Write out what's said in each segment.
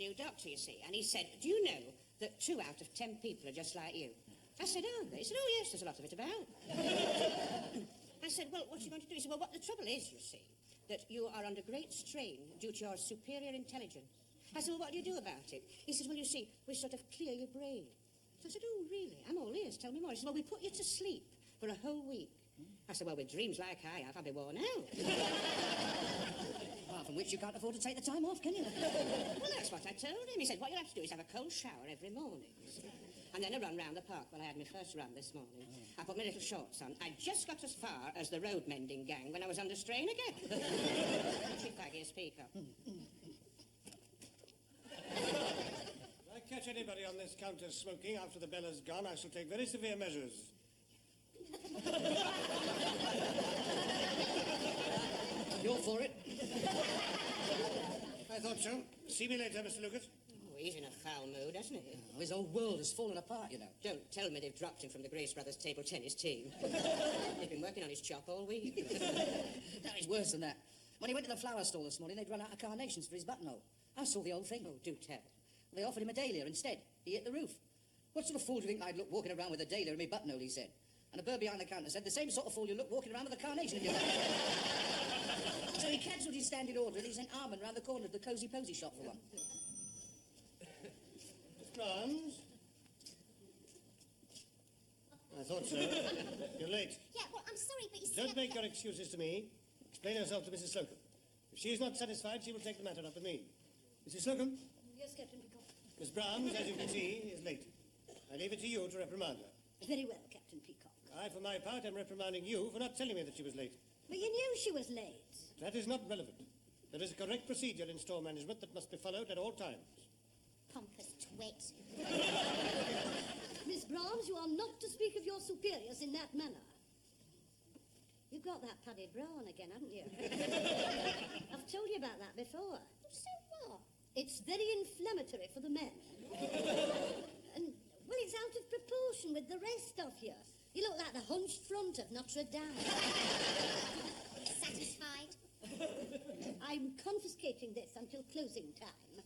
new doctor, you see, and he said, do you know that 2 out of 10 people are just like you? I said, oh, they? He said, oh, yes, there's a lot of it about. I said, well, what are you going to do? He said, well, what the trouble is, you see, that you are under great strain due to your superior intelligence. I said, well, what do you do about it? He said, well, you see, we sort of clear your brain. So I said, oh, really? I'm all ears. Tell me more. He said, well, we put you to sleep for a whole week. I said, well, with dreams like I have, I'll be worn out. Apart from which you can't afford to take the time off, can you? Well, that's what I told him. He said, what you have to do is have a cold shower every morning. And then a run round the park. Well, I had my first run this morning. I put my little shorts on. I just got as far as the road mending gang when I was under strain again. Three faggiest peacock. If I catch anybody on this counter smoking after the bella's gone, I shall take very severe measures. You're for it. I thought so. See me later, Mr. Lucas. Oh, he's in a foul mood, hasn't he? Oh, his whole world has fallen apart, you know. Don't tell me they've dropped him from the Grace Brothers table tennis team. They've been working on his chop all week. No, it's worse than that. When he went to the flower store this morning, they'd run out of carnations for his buttonhole. I saw the whole thing. Oh, do tell. They offered him a dahlia instead. He hit the roof. What sort of fool do you think I'd look walking around with a dahlia in my buttonhole, he said. And a bird behind the counter said, the same sort of fool you look walking around with a carnation in your buttonhole. So he cancelled his standing order and he sent Armand round the corner of the Cosy Posy shop for one. Franz? I thought so. You're late. Yeah, well, I'm sorry, but you see... Don't make your excuses to me. Explain yourself to Mrs. Slocum. If she is not satisfied, she will take the matter up with me. Mrs. Slocum? Yes, Captain Peacock. Miss Brahms, as you can see, is late. I leave it to you to reprimand her. Very well, Captain Peacock. I, for my part, am reprimanding you for not telling me that she was late. But you knew she was late. That is not relevant. There is a correct procedure in store management that must be followed at all times. Pompous twit. Miss Brahms, you are not to speak of your superiors in that manner. You've got that padded bra on again, haven't you? I've told you about that before. So what? It's very inflammatory for the men. And, well, it's out of proportion with the rest of you. You look like the hunched front of Notre Dame. Satisfied? I'm confiscating this until closing time.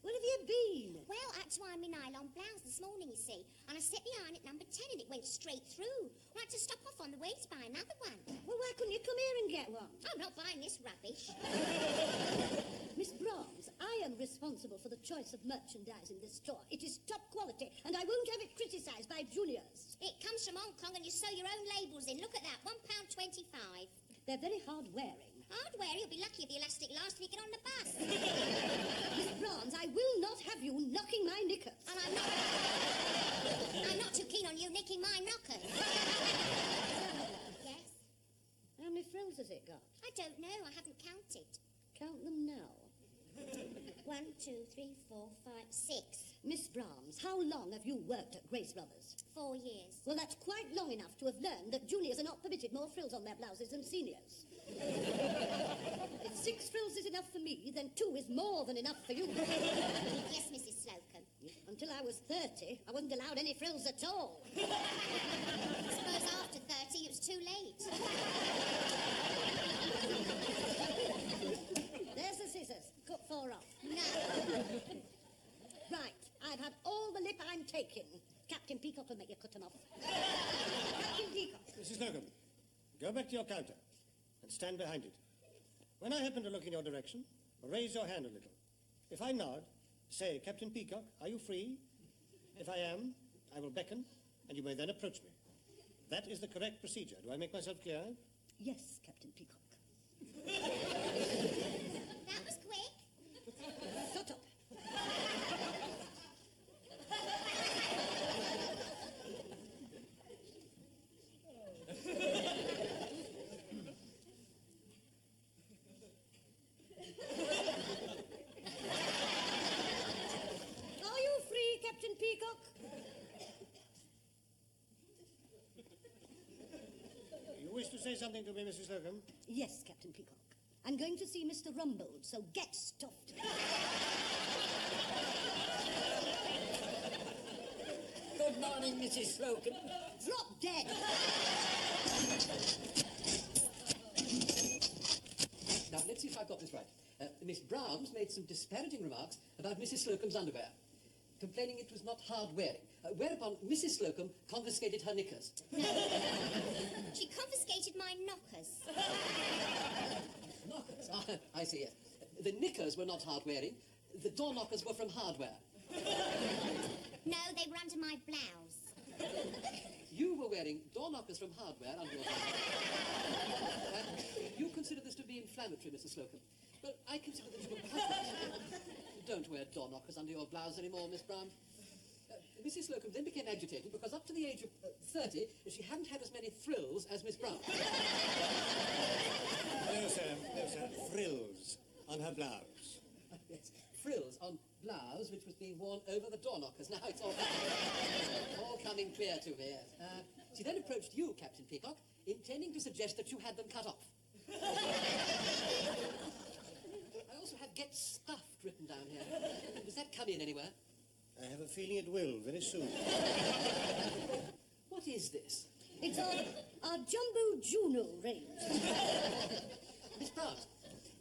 Where have you been? Well, I had to iron my nylon blouse this morning, you see, and I set the iron at number 10 and it went straight through. I had to stop off on the way to buy another one. Well, why couldn't you come here and get one? I'm not buying this rubbish. Miss Brahms, I am responsible for the choice of merchandise in this store. It is top quality, and I won't have it criticised by juniors. It comes from Hong Kong and you sew your own labels in. Look at that, £1.25. They're very hard-wearing. Hardware, you'll be lucky if the elastic lasts till you get on the bus. Miss Brahms, I will not have you knocking my knickers. And I'm not too keen on you nicking my knockers. Yes? How many frills has it got? I don't know, I haven't counted. Count them now. 1, 2, 3, 4, 5, 6. Miss Brahms, how long have you worked at Grace Brothers? 4 years. Well, that's quite long enough to have learned that juniors are not permitted more frills on their blouses than seniors. If 6 frills is enough for me, then 2 is more than enough for you. Yes, Mrs. Slocum. Until I was 30, I wasn't allowed any frills at all. I suppose after 30 it was too late. There's the scissors. Cut 4 off. No. Right, I've had all the lip I'm taking. Captain Peacock will make you cut them off. Captain Peacock. Mrs. Slocum, go back to your counter and stand behind it. When I happen to look in your direction, raise your hand a little. If I nod, say, Captain Peacock, are you free? If I am, I will beckon, and you may then approach me. That is the correct procedure. Do I make myself clear? Yes, Captain Peacock. That was quick. Shut up. Are you free, Captain Peacock? You wish to say something to me, Mrs. Slocum? Yes, Captain Peacock. I'm going to see Mr. Rumbold, so get stuffed. Good morning, Mrs. Slocum. Drop dead. Now, let's see if I've got this right. Miss Brown's made some disparaging remarks about Mrs. Slocum's underwear, complaining it was not hard-wearing, whereupon Mrs. Slocum confiscated her knickers. She confiscated my knockers. Knockers? Ah, I see, yes. The knickers were not hard-wearing. The door knockers were from hardware. No, they were under my blouse. You were wearing door knockers from hardware under your blouse. You consider this to be inflammatory, Mrs. Slocum. Well, I consider this to be Don't wear door knockers under your blouse anymore, Miss Brown. Mrs. Slocum then became agitated because up to the age of 30, she hadn't had as many thrills as Miss Brown. No, sir. Frills on her blouse. Yes, frills on blouse, which was being worn over the door knockers. Now it's all coming clear to me. Yes. She then approached you, Captain Peacock, intending to suggest that you had them cut off. I also have "get stuffed" written down here. Does that come in anywhere? I have a feeling it will very soon. What is this? It's our Jumbo Juno range. Miss Brown,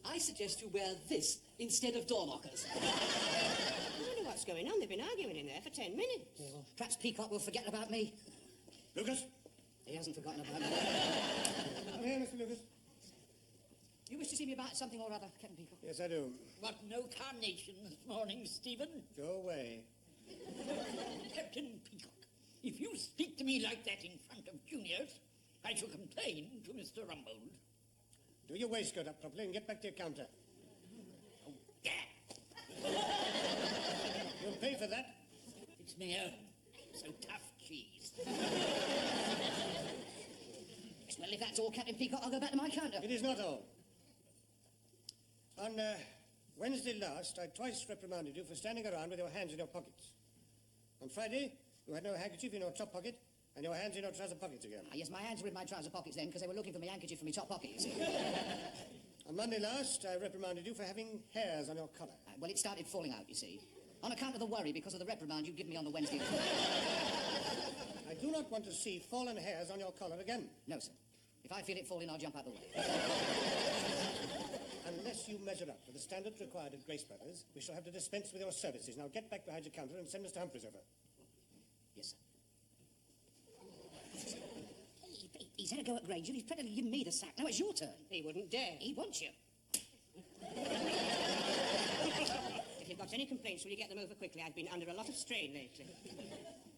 I suggest you wear this instead of door knockers. I wonder what's going on. They've been arguing in there for 10 minutes. Yeah, well, perhaps Peacock will forget about me. Lucas? He hasn't forgotten about me. Come here, Mr. Lucas. You wish to see me about something or other, Captain Peacock? Yes, I do. What, no carnation this morning, Stephen? Go away. Captain Peacock, if you speak to me like that in front of juniors, I shall complain to Mr. Rumbold. Do your waistcoat up properly and get back to your counter. Yeah, You'll pay for that. it's my own. So tough cheese. Well, if that's all, Captain Peacock, I'll go back to my counter. It is not all. On Wednesday last, I twice reprimanded you for standing around with your hands in your pockets. On Friday, you had no handkerchief in your top pocket and your hands in your trouser pockets again. Ah, yes, my hands were in my trouser pockets then because they were looking for my handkerchief from my top pocket, you see. On Monday last, I reprimanded you for having hairs on your collar. Well, it started falling out, you see. On account of the worry because of the reprimand you give me on the Wednesday. I do not want to see fallen hairs on your collar again. No, sir. If I feel it falling, I'll jump out of the way. Unless you measure up to the standards required at Grace Brothers, we shall have to dispense with your services. Now get back behind your counter and send Mr. Humphreys over. Yes, sir. He's had a go at Granger. He's practically given me the sack. Now it's your turn. He wouldn't dare. He wants you. If you've got any complaints, will you get them over quickly? I've been under a lot of strain lately.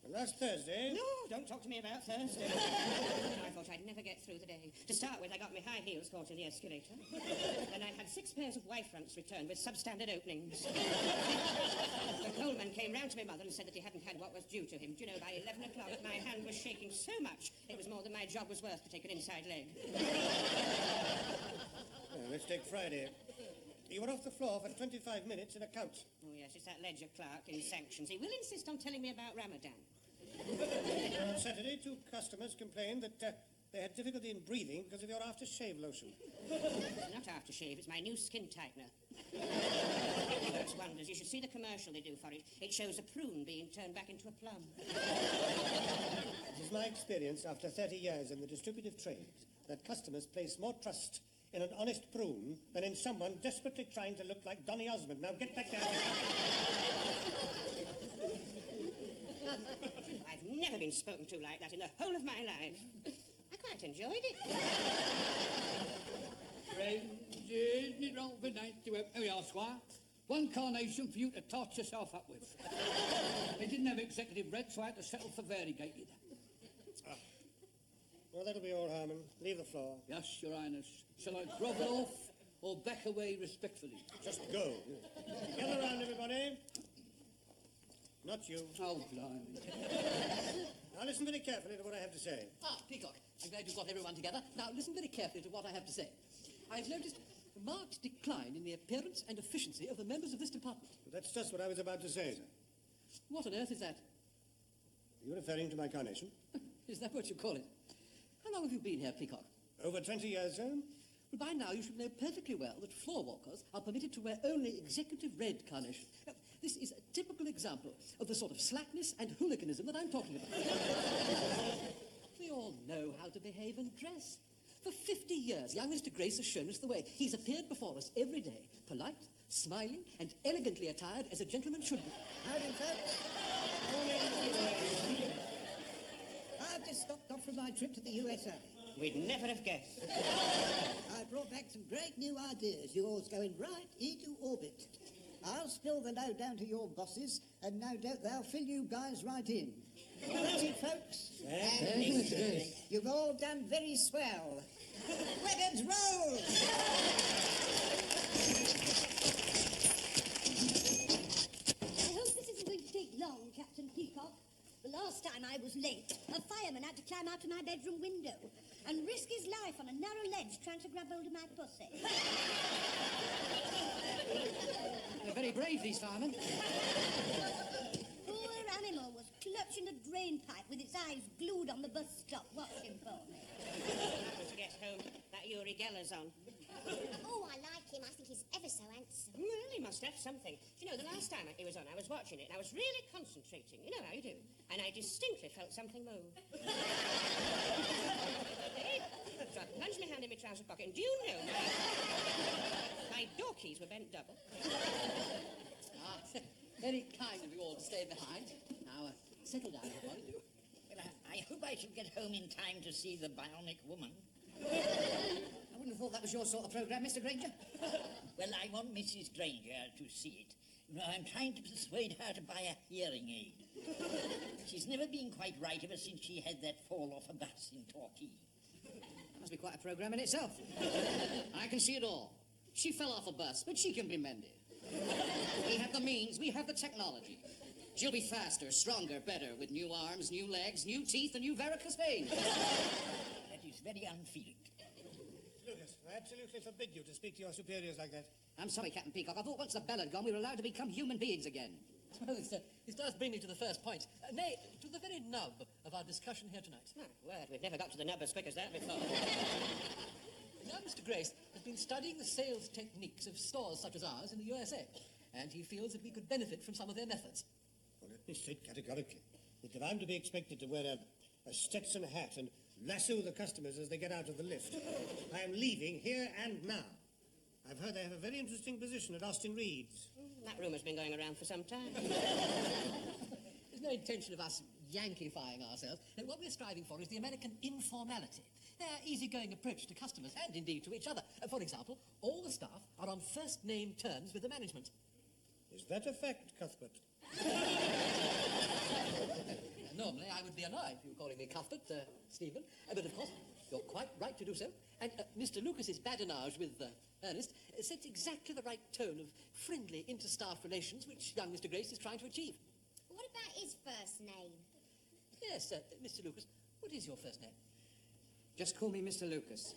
And last Thursday... No, don't talk to me about Thursday. I thought I'd never get through the day. To start with, I got my high heels caught in the escalator. Then I had 6 pairs of Y-fronts returned with substandard openings. The coalman came round to my mother and said that he hadn't had what was due to him. Do you know, by 11 o'clock, my hand was shaking so much, it was more than my job was worth to take an inside leg. Well, let's take Friday. You were off the floor for 25 minutes in accounts. Oh, yes, it's that ledger clerk in sanctions. He will insist on telling me about Ramadan. On Saturday, 2 customers complained that they had difficulty in breathing because of your aftershave lotion. It's not aftershave, it's my new skin tightener. It works wonders. You should see the commercial they do for it. It shows a prune being turned back into a plum. It is my experience after 30 years in the distributive trade that customers place more trust in an honest prune than in someone desperately trying to look like Donny Osmond. Now get back down. I've never been spoken to like that in the whole of my life. I quite enjoyed it. Friends, isn't it wrong for night to have... Here we are, Squire. One carnation for you to torch yourself up with. They didn't have executive red, so I had to settle for variegated. Well, that'll be all, Harmon. Leave the floor. Yes, Your Highness. Shall I grovel off or back away respectfully? Just go. Gather round, everybody. Not you. Oh, blimey. Now listen very carefully to what I have to say. Ah, Peacock, I'm glad you've got everyone together. Now, listen very carefully to what I have to say. I've noticed a marked decline in the appearance and efficiency of the members of this department. That's just what I was about to say, sir. What on earth is that? Are you referring to my carnation? Is that what you call it? How long have you been here, Peacock? Over 20 years, sir. Well, by now you should know perfectly well that floor walkers are permitted to wear only executive red carnation. Now, this is a typical example of the sort of slackness and hooliganism that I'm talking about. We all know how to behave and dress. For 50 years, young Mr. Grace has shown us the way. He's appeared before us every day, polite, smiling, and elegantly attired as a gentleman should be. Howdy, folks. I've just stopped off from my trip to the USA. We'd never have guessed. I brought back some great new ideas. Yours going right into orbit. I'll spill the load down to your bosses, and no doubt they'll fill you guys right in. That's it, folks. You've all done very swell. Wagons roll! I hope this isn't going to take long, Captain Peacock. The last time I was late, a fireman had to climb out of my bedroom window and risk his life on a narrow ledge trying to grab hold of my pussy. They're very brave, these firemen. Poor animal was clutching a drain pipe with its eyes glued on the bus stop watching for me. When she gets home, that Uri Geller's on. Oh, I like him. I think he's ever so handsome. Well, he must have something. Do you know, the last time he was on, I was watching it, and I was really concentrating. You know how you do. And I distinctly felt something move. So I plunged my hand in my trouser pocket, and do you know, my door keys were bent double. Very kind of you all to stay behind. Now, settle down, everybody. Well, I hope I shall get home in time to see the Bionic Woman. I wouldn't have thought that was your sort of programme, Mr. Granger. Well, I want Mrs. Granger to see it. You know, I'm trying to persuade her to buy a hearing aid. She's never been quite right ever since she had that fall off a bus in Torquay. That must be quite a programme in itself. I can see it all. She fell off a bus, but she can be mended. We have the means, we have the technology. She'll be faster, stronger, better, with new arms, new legs, new teeth, and new varicose veins. That is very unfeeling. Lucas, I absolutely forbid you to speak to your superiors like that. I'm sorry, Captain Peacock. I thought once the bell had gone, we were allowed to become human beings again. Well, this does bring me to the first point. Nay, to the very nub of our discussion here tonight. My word, we've never got to the nub as quick as that before. Now, Mr. Grace has been studying the sales techniques of stores such as ours in the USA, and he feels that we could benefit from some of their methods. Well, let me state categorically that if I'm to be expected to wear a Stetson hat and lasso the customers as they get out of the lift, I am leaving here and now. I've heard they have a very interesting position at Austin Reed's. That rumour's been going around for some time. There's no intention of us Yankifying ourselves. No, what we're striving for is the American informality, their easygoing approach to customers and indeed to each other. For example, all the staff are on first-name terms with the management. Is that a fact, Cuthbert? Normally, I would be annoyed if you were calling me Cuthbert, Stephen, but of course, you're quite right to do so. And Mr. Lucas's badinage with Ernest sets exactly the right tone of friendly inter-staff relations which young Mr. Grace is trying to achieve. What about his first name? Yes, Mr. Lucas, what is your first name? Just call me Mr. Lucas.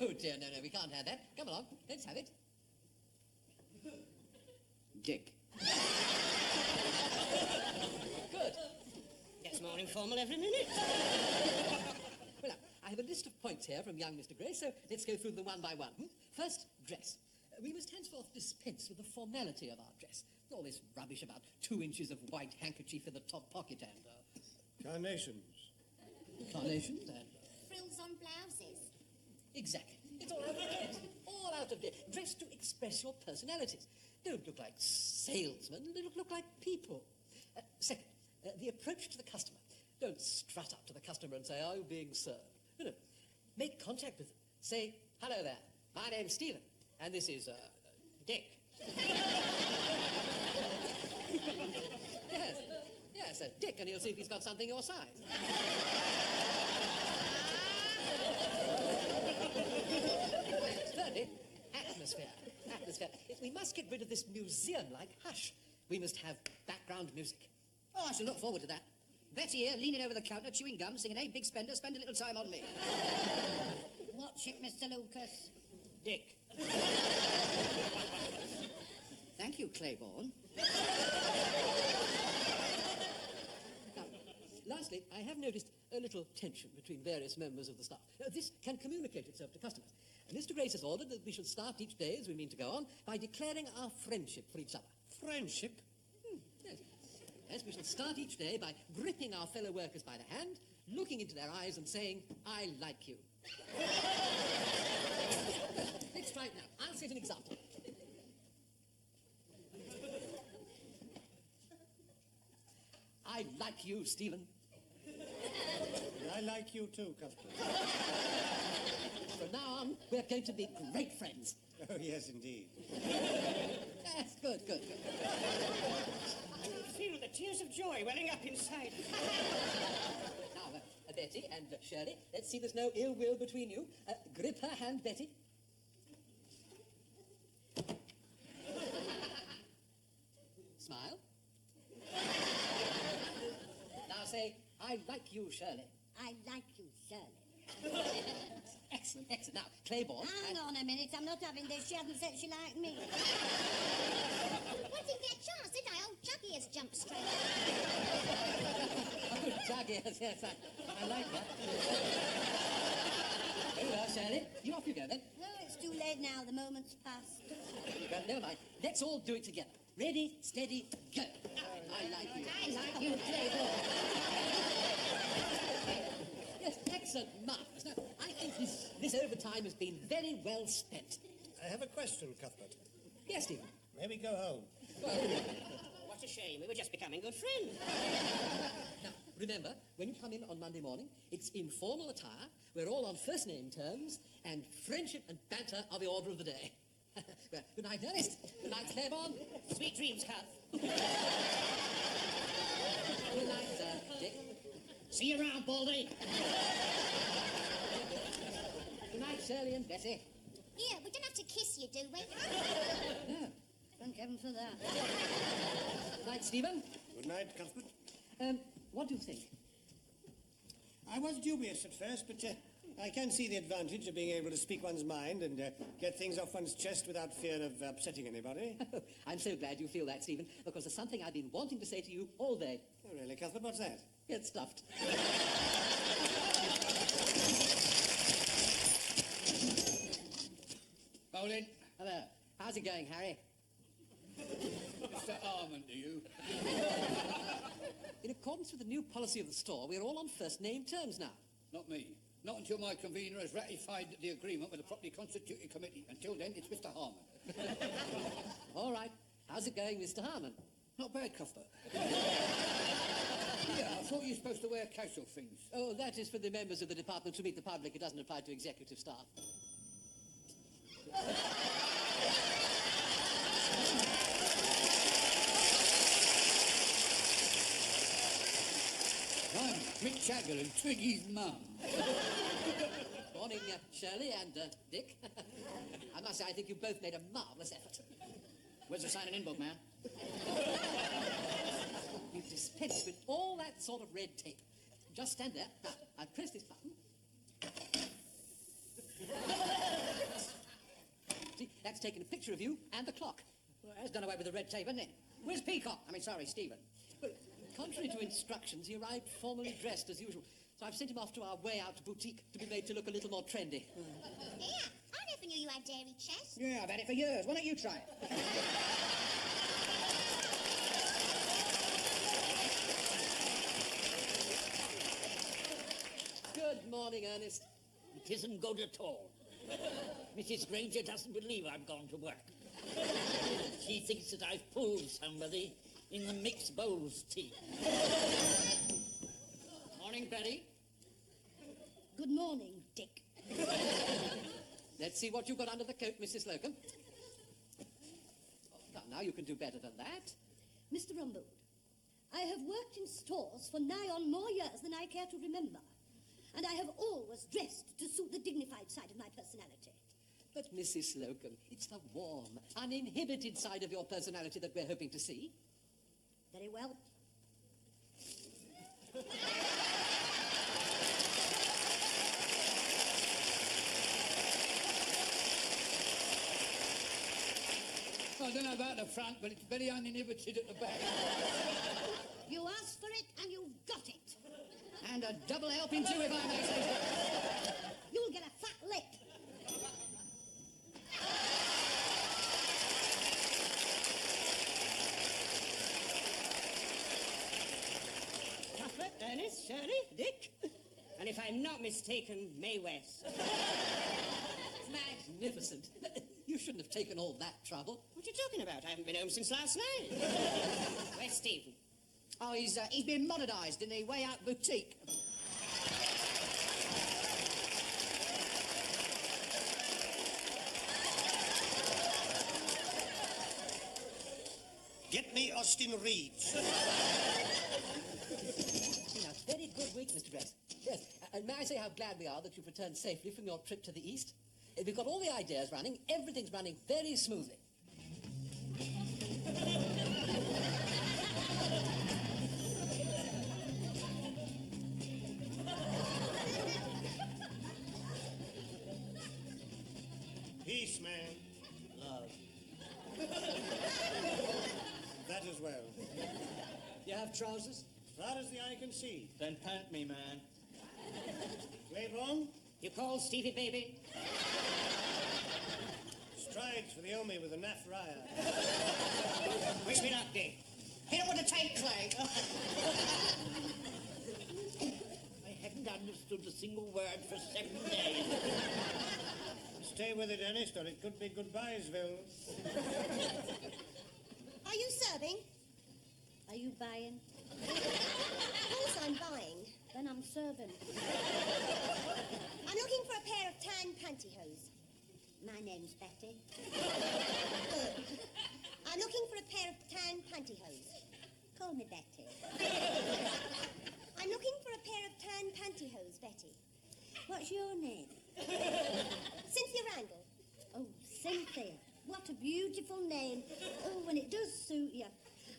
Oh, dear, no, we can't have that. Come along, let's have it. Dick. Good. Gets more informal every minute. Well, now, I have a list of points here from young Mr. Gray, so let's go through them one by one. First, dress. We must henceforth dispense with the formality of our dress. All this rubbish about 2 inches of white handkerchief in the top pocket and... Carnations. Carnations and... Frills on blouses. Exactly. It's all out of date. All out of date. Dress to express your personalities. Don't look like salesmen. Look like people. Second, the approach to the customer. Don't strut up to the customer and say, "Are you being served?" No. Make contact with them. Say, "Hello there. My name's Stephen, and this is Dick." Yes, Dick, and he'll see if he's got something your size. Thirdly, atmosphere. We must get rid of this museum-like hush. We must have background music. Oh, I shall look forward to that. Betty here, leaning over the counter, chewing gum, singing, "Hey, big spender, spend a little time on me." Watch it, Mr. Lucas. Dick. Thank you, Claiborne. Now, lastly, I have noticed a little tension between various members of the staff. This can communicate itself to customers. And Mr. Grace has ordered that we should start each day, as we mean to go on, by declaring our friendship for each other. Friendship? Yes. Yes, we shall start each day by gripping our fellow workers by the hand, looking into their eyes and saying, I like you. Let's try it now. I'll set an example. I like you, Stephen. I like you too, Cuthbert. From now on, we're going to be great friends. Oh, yes, indeed. Yes, good. I feel the tears of joy welling up inside. Now, Betty and Shirley, let's see there's no ill will between you. Grip her hand, Betty. Smile. Now say, I like you, Shirley. I like you, Shirley. Excellent. Now, Claiborne. Hang on a minute, I'm not having this. She hasn't said she liked me. What didn't get a chance, did I? Old Juggy has jumped straight out. Jug, yes, I like that. Very well, Shirley. You off you go, then. No, it's too late now. The moment's passed. Well, never mind. Let's all do it together. Ready, steady, go. I like you. I like you, Claiborne. Yes, excellent, marvellous. Now, I think this overtime has been very well spent. I have a question, Cuthbert. Yes, Stephen. May we go home? What a shame. We were just becoming good friends. Now, remember, when you come in on Monday morning, it's informal attire, we're all on first-name terms, and friendship and banter are the order of the day. Well, good night, Ernest. Good night, Claiborne. Sweet dreams, Cuth. Good night, Dick. See you around, Baldy. Good night, Shirley and Betty. Here, we don't have to kiss you, do we? No, Thank heaven for that. good night, Stephen. Good night, Cuthbert. What do you think? I was dubious at first, but I can see the advantage of being able to speak one's mind and get things off one's chest without fear of upsetting anybody. I'm so glad you feel that, Stephen, because there's something I've been wanting to say to you all day. Oh, really, Cuthbert? What's that? Get stuffed. Bowling. Hello. How's it going, Harry? Mr. Armand, do you? In accordance with the new policy of the store, we're all on first-name terms now. Not me. Not until my convener has ratified the agreement with the properly constituted committee. Until then, it's Mr. Harmon. All right. How's it going, Mr. Harmon? Not bad, Cuthbert. Yeah, I thought you were supposed to wear casual things. Oh, that is for the members of the department to meet the public. It doesn't apply to executive staff. I'm Mick Jagger and Twiggy's mum. Morning, Shirley and Dick. I must say, I think you both made a marvellous effort. Where's the signing-in book, man? You've dispensed with all that sort of red tape. Just stand there. Now, I'll press this button. See, that's taken a picture of you and the clock. Well, that's done away with the red tape, isn't it? Where's Peacock? Sorry, Stephen. Well, contrary to instructions, he arrived formally dressed as usual. So I've sent him off to our way out boutique to be made to look a little more trendy. Here, I never knew you had dairy chest. Yeah, I've had it for years. Why don't you try it? Good morning, Ernest. It isn't good at all. Mrs. Granger doesn't believe I've gone to work. She thinks that I've pulled somebody in the mixed bowls tea. Morning, Betty. Good morning, Dick. Let's see what you've got under the coat, Mrs. Slocum. Oh, now you can do better than that. Mr. Rumbold, I have worked in stores for nigh on more years than I care to remember. And I have always dressed to suit the dignified side of my personality. But, Mrs. Slocum, it's the warm, uninhibited side of your personality that we're hoping to see. Very well. I don't know about the front, but it's very uninhibited at the back. You asked for it and you've got it. And a double helping too, if I may say so. You'll get a fat lick. Cuthbert, Ernest, Shirley, Dick. not mistaken, May West. Magnificent. You shouldn't have taken all that trouble. What are you talking about? I haven't been home since last night. Where's Stephen? Oh, he's been modernised in the Way Out boutique. Get me Austin Reeves. Now, very good week, Mr. Dress. Yes, and may I say how glad we are that you've returned safely from your trip to the East? We've got all the ideas running. Everything's running very smoothly. Peace, man. Love. That as well. You have trousers? As far as the eye can see. Then pant me, man. Way wrong? You call Stevie baby? Strides for the Omi with a naff raya. Wish me luck, Dick. Hit it with a tank clay. I haven't understood a single word for 7 days. Stay with it, Ernest, or it could be goodbyesville. Are you serving? Are you buying? Of course I'm buying. Then I'm serving. I'm looking for a pair of tan pantyhose. My name's Betty. I'm looking for a pair of tan pantyhose. Call me Betty. I'm looking for a pair of tan pantyhose, Betty. What's your name? Cynthia Randall. Oh, Cynthia. What a beautiful name. Oh, and it does suit you.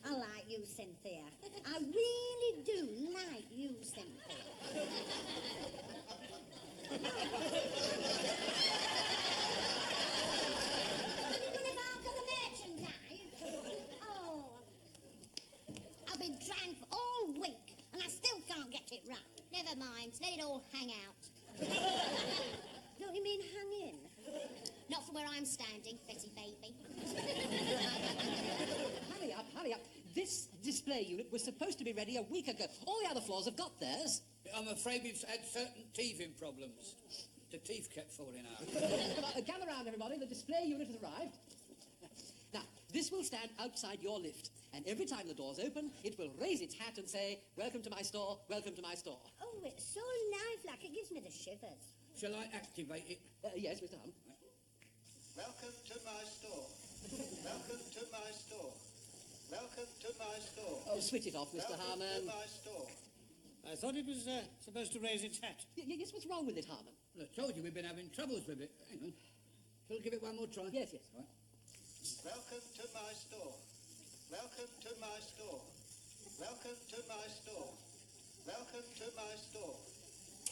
I like you, Cynthia. I really do like you, Cynthia. Anyone about for the merchandise? Oh, I've been trying for all week, and I still can't get it right. Never mind, let it all hang out. don't you mean hang in? Not from where I'm standing, Betty baby. Hurry up, hurry up. This display unit was supposed to be ready a week ago. All the other floors have got theirs. I'm afraid we've had certain teething problems. The teeth kept falling out. Come on, gather round, everybody. The display unit has arrived. Now, this will stand outside your lift, and every time the doors open, it will raise its hat and say, "Welcome to my store, welcome to my store." Oh, it's so lifelike. It gives me the shivers. Shall I activate it? Yes, Mr. Hunt. Welcome to my store. Welcome to my store. Welcome to my store. Oh, switch it off, Mr. Welcome Harman. to my store. I thought it was supposed to raise its hat. Yes, what's wrong with it, Harman? Well, I told you we've been having troubles with it. Hang on. Shall I give it one more try? Yes, yes. Right. Welcome to my store. Welcome to my store. Welcome to my store. Welcome to my store.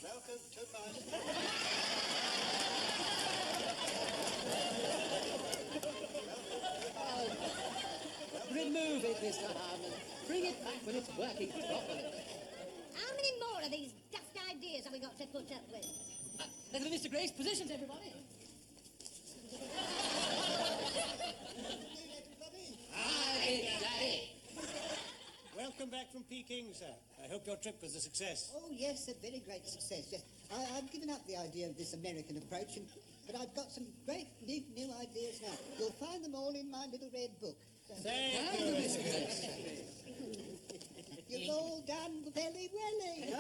Welcome to my store. Remove it, Mr. Harman. Bring it back when it's working properly. How many more of these daft ideas have we got to put up with? Look at Mr. Grace. Positions, everybody. Hi, Daddy. Welcome back from Peking, sir. I hope your trip was a success. Oh, yes, a very great success. Yes, I've given up the idea of this American approach, but I've got some great new ideas now. You'll find them all in my little red book. Thank you, Mr. Grace. You've all done very welly.